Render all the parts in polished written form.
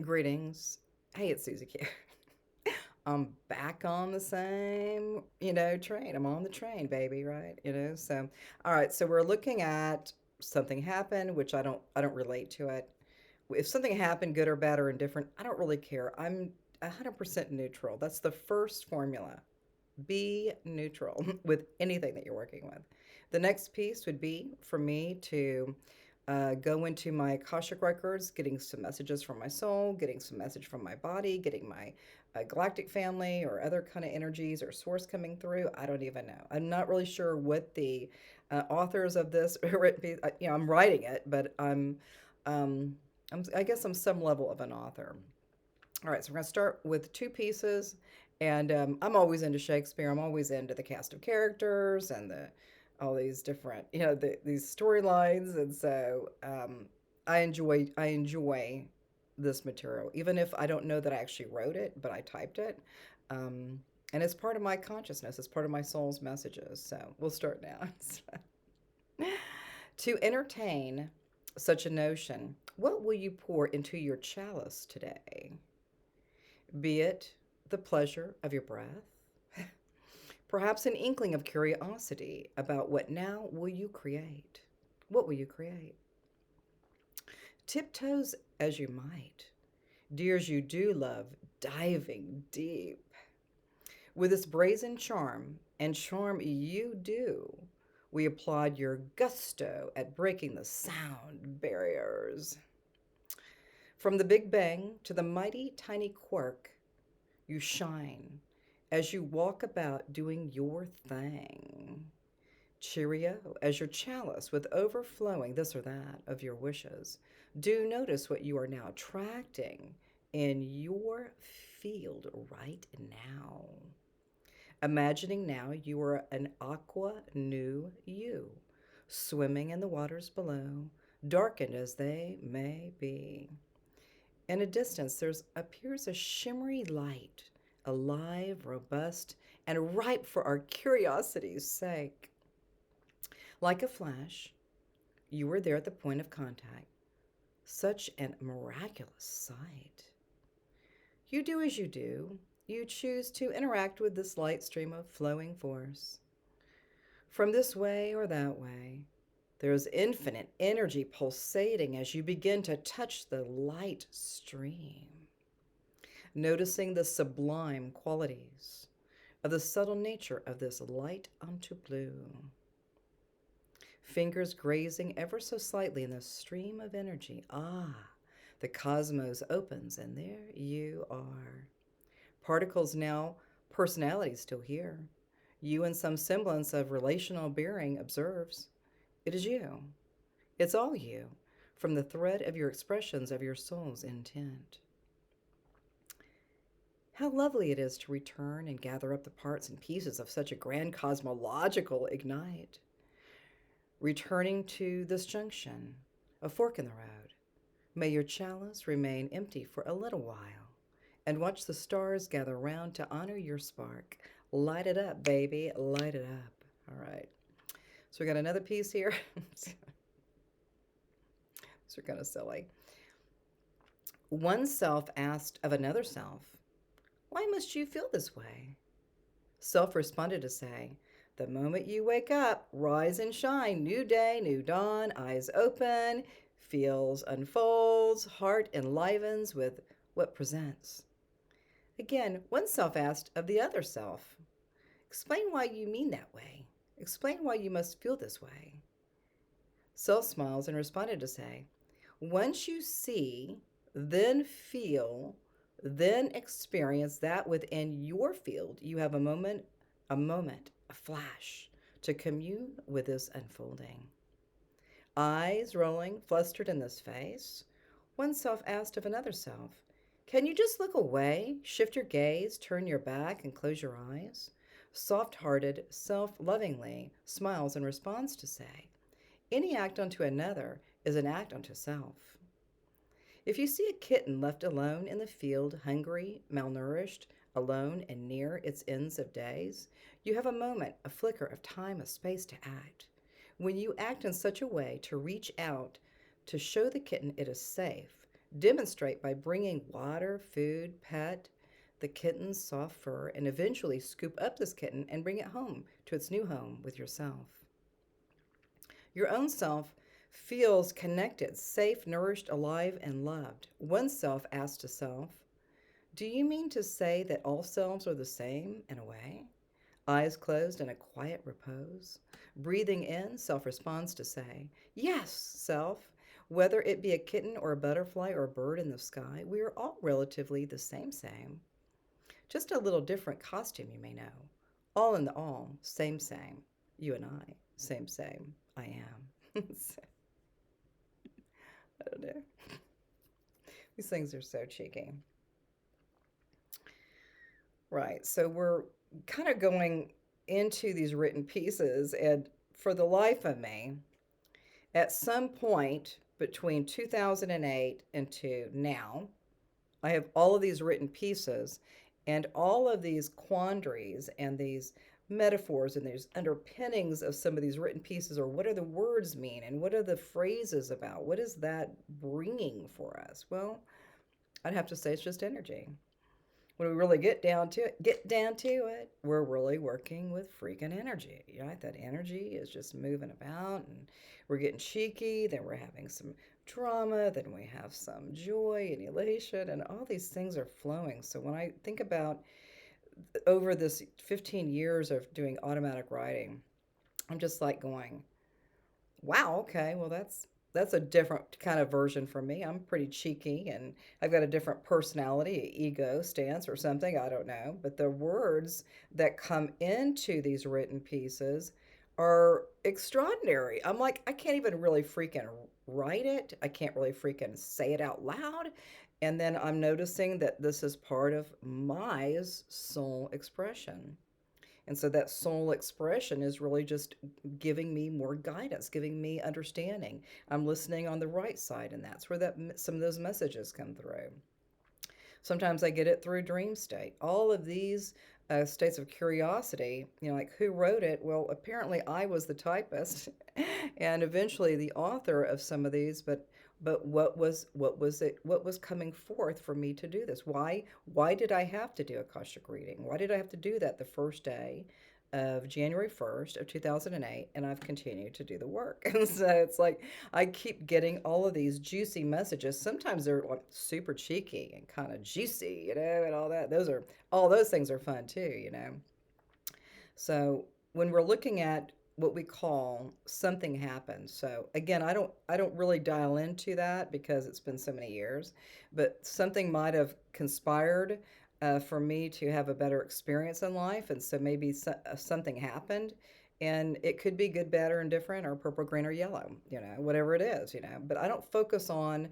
Greetings. Hey, it's Susie Q. I'm back on the same, train. I'm on the train, baby, right? So all right, so we're looking at something happened, which I don't relate to it. If something happened, good or bad or indifferent, I don't really care. I'm 100% neutral. That's the first formula. Be neutral with anything that you're working with. The next piece would be for me to go into my Akashic records, getting some messages from my soul, getting some message from my body, getting my galactic family or other kind of energies or source coming through. I don't even know. I'm not really sure what the authors of this written piece. I'm writing it, but um, I guess I'm some level of an author. All right, so we're going to start with two pieces, and I'm always into Shakespeare. I'm always into the cast of characters and the all these different, these storylines, and so I enjoy this material, even if I don't know that I actually wrote it, but I typed it, um, and it's part of my consciousness. It's part of my soul's messages. So we'll start now. To entertain such a notion, what will you pour into your chalice today? Be it the pleasure of your breath, perhaps an inkling of curiosity about what now will you create? What will you create? Tiptoes as you might, dears, you do love diving deep. With this brazen charm, and charm you do, we applaud your gusto at breaking the sound barriers. From the Big Bang to the mighty tiny quark, you shine as you walk about doing your thing. Cheerio as your chalice with overflowing this or that of your wishes. Do notice what you are now attracting in your field right now. Imagining now you are an aqua-new-you, swimming in the waters below, darkened as they may be. In a distance, there appears a shimmery light, alive, robust, and ripe for our curiosity's sake. Like a flash, you were there at the point of contact. Such an miraculous sight. You do as you do. You choose to interact with this light stream of flowing force. From this way or that way, there is infinite energy pulsating as you begin to touch the light stream, noticing the sublime qualities of the subtle nature of this light unto blue. Fingers grazing ever so slightly in the stream of energy. Ah, the cosmos opens, and there you are. Particles now, personality still here. You in some semblance of relational bearing observes. It is you. It's all you, from the thread of your expressions of your soul's intent. How lovely it is to return and gather up the parts and pieces of such a grand cosmological ignite. Returning to this junction, a fork in the road, may your chalice remain empty for a little while, and watch the stars gather round to honor your spark. Light it up, baby, light it up. All right. So we got another piece here. These are kind of silly. One self asked of another self, "Why must you feel this way?" Self responded to say, "The moment you wake up, rise and shine, new day, new dawn, eyes open, feels unfolds, heart enlivens with what presents." Again, one self asked of the other self, "Explain why you mean that way. Explain why you must feel this way." Self smiles and responded to say, "Once you see, then feel, then experience that within your field, you have a flash to commune with this unfolding." Eyes rolling, flustered in this face, one self asked of another self, "Can you just look away, shift your gaze, turn your back, and close your eyes?" Soft hearted, self lovingly smiles and responds to say, "Any act unto another is an act unto self." If you see a kitten left alone in the field, hungry, malnourished, alone and near its ends of days, you have a moment, a flicker of time, a space to act. When you act in such a way to reach out to show the kitten it is safe, demonstrate by bringing water, food, pet, the kitten's soft fur, and eventually scoop up this kitten and bring it home to its new home with yourself. Your own self feels connected, safe, nourished, alive, and loved. One self asks to self, do you mean to say that all selves are the same in a way? Eyes closed in a quiet repose. Breathing in, self responds to say, yes, self. Whether it be a kitten or a butterfly or a bird in the sky, we are all relatively the same. Just a little different costume, you may know. All in the all, same. You and I, same. I am. I don't know. These things are so cheeky. Right. So we're kind of going into these written pieces, and for the life of me, at some point between 2008 and to now, I have all of these written pieces and all of these quandaries and these metaphors and these underpinnings of some of these written pieces, or what do the words mean and what are the phrases about? What is that bringing for us? Well, I'd have to say it's just energy. When we really get down to it, we're really working with freaking energy. Right? That energy is just moving about, and we're getting cheeky. Then we're having some drama. Then we have some joy and elation, and all these things are flowing. So when I think about over this 15 years of doing automatic writing, I'm just like going, wow, okay, well that's a different kind of version from me. I'm pretty cheeky and I've got a different personality, ego stance or something, I don't know. But the words that come into these written pieces are extraordinary. I'm like, I can't even really freaking write it. I can't really freaking say it out loud. And then I'm noticing that this is part of my soul expression. And so that soul expression is really just giving me more guidance, giving me understanding. I'm listening on the right side, and that's where some of those messages come through. Sometimes I get it through dream state. All of these states of curiosity, like who wrote it? Well, apparently I was the typist, and eventually the author of some of these. But what was it? What was coming forth for me to do this? Why did I have to do Akashic reading? Why did I have to do that the first day of January 1st of 2008, and I've continued to do the work. And so it's like I keep getting all of these juicy messages. Sometimes they're like super cheeky and kind of juicy, and all that. All those things are fun too. So when we're looking at what we call something happened. So again, I don't really dial into that because it's been so many years, but something might have conspired for me to have a better experience in life, and so maybe something happened, and it could be good, bad, or indifferent, or purple, green, or yellow. Whatever it is. But I don't focus on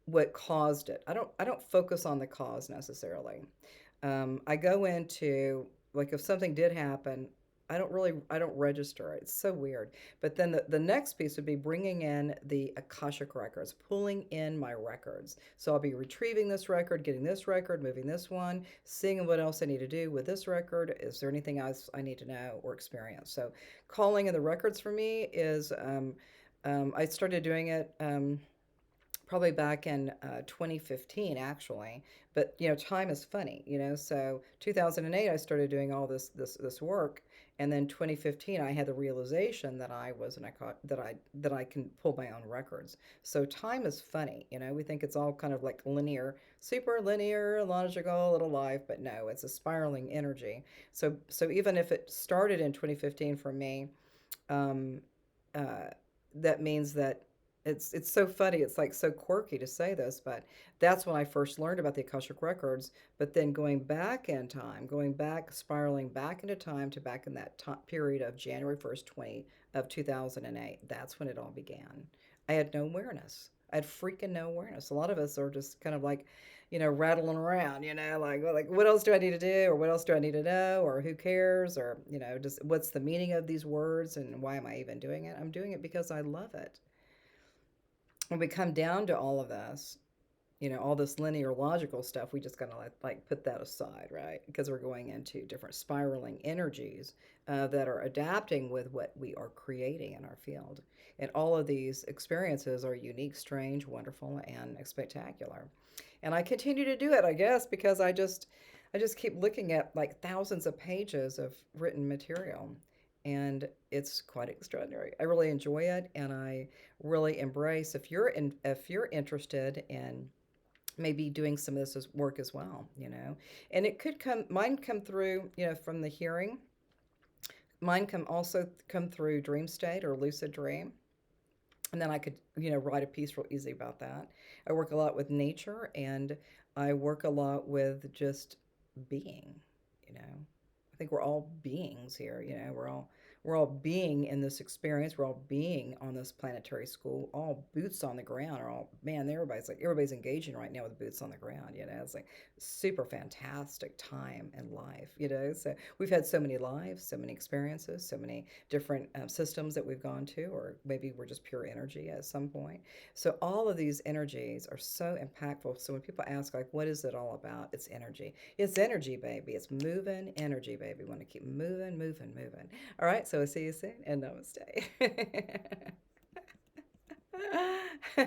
what caused it. I don't focus on the cause necessarily. I go into, like, if something did happen, I don't register it. It's so weird. But then the next piece would be bringing in the Akashic records, pulling in my records. So I'll be retrieving this record, getting this record, moving this one, seeing what else I need to do with this record. Is there anything else I need to know or experience? So calling in the records for me is, I started doing it. Probably back in 2015, actually. But time is funny. So 2008, I started doing all this work, and then 2015, I had the realization that I was that I can pull my own records. So time is funny. We think it's all kind of like linear, super linear, logical little life, but no, it's a spiraling energy. So even if it started in 2015 for me, um, uh, that means that it's so funny. It's like so quirky to say this, but that's when I first learned about the Akashic records. But then going back in time, going back, spiraling back into time to back in that period of January 1st, 2008. That's when it all began. I had no awareness. I had freaking no awareness. A lot of us are just kind of like, rattling around, like what else do I need to do, or what else do I need to know, or who cares, or just what's the meaning of these words, and why am I even doing it? I'm doing it because I love it. When we come down to all of this, all this linear logical stuff, we just gotta like put that aside, right? Because we're going into different spiraling energies that are adapting with what we are creating in our field. And all of these experiences are unique, strange, wonderful, and spectacular. And I continue to do it, I guess, because I just keep looking at like thousands of pages of written material. And it's quite extraordinary. I really enjoy it, and I really embrace if you're interested in maybe doing some of this as work as well. And it could mine come through, from the hearing. Mine come also come through dream state or lucid dream. And then I could, write a piece real easy about that. I work a lot with nature, and I work a lot with just being. I think we're all beings here. We're all being in this experience. We're all being on this planetary school, all boots on the ground. Are all man. Everybody's engaging right now with boots on the ground. It's like super fantastic time in life. So we've had so many lives, so many experiences, so many different systems that we've gone to, or maybe we're just pure energy at some point. So all of these energies are so impactful. So when people ask, like, what is it all about? It's energy. It's energy, baby. It's moving energy, baby. We want to keep moving, moving, moving. All right. So I'll see you soon, and namaste.